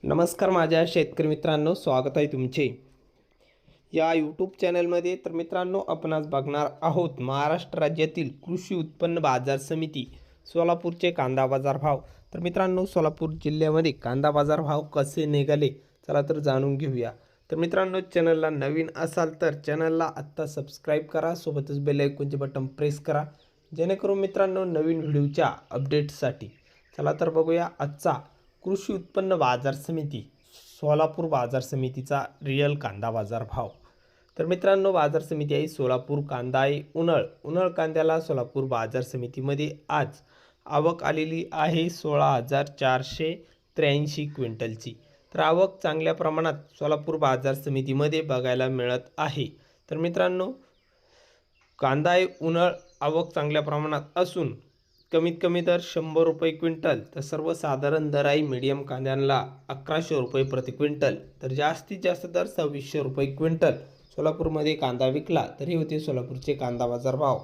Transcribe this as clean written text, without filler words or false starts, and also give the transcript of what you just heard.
नमस्कार माझ्या शेतकरी मित्रांनो, स्वागत आहे तुमचे या यूट्यूब चॅनलमध्ये। तर मित्रांनो, आपण आज बघणार आहोत महाराष्ट्र राज्यातील कृषी उत्पन्न बाजार समिती सोलापूरचे कांदा बाजार भाव। तर मित्रांनो, सोलापूर जिल्ह्यामध्ये कांदा बाजार भाव कसे निघाले चला तर जाणून घेऊया। तर मित्रांनो, चॅनलला नवीन असाल तर चॅनलला आत्ता सबस्क्राईब करा, सोबतच बेल आयकॉनचे बटन प्रेस करा, जेणेकरून मित्रांनो नवीन व्हिडिओच्या अपडेट्ससाठी। चला तर बघूया आजचा कृषी उत्पन्न बाजार समिती सोलापूर बाजार समितीचा रियल कांदा बाजार भाव। तर मित्रांनो, बाजार समिती आहे सोलापूर, कांदा आहे उन्हाळ कांद्याला सोलापूर बाजार समितीमध्ये आज आवक आलेली आहे 16,483 क्विंटलची। तर आवक चांगल्या प्रमाणात सोलापूर बाजार समितीमध्ये बघायला मिळत आहे। तर मित्रांनो, कांदा आहे उन्हाळ आवक चांगल्या प्रमाणात असून कमीत कमी दर 100 रुपये क्विंटल, तर सर्वसाधारण दर आहे मीडियम कांद्यांना 1100 रुपये प्रति क्विंटल, तर जास्तीत जास्त दर 2600 रुपये क्विंटल सोलापूरमध्ये कांदा विकला। तर हे होते सोलापूरचे कांदा बाजार भाव।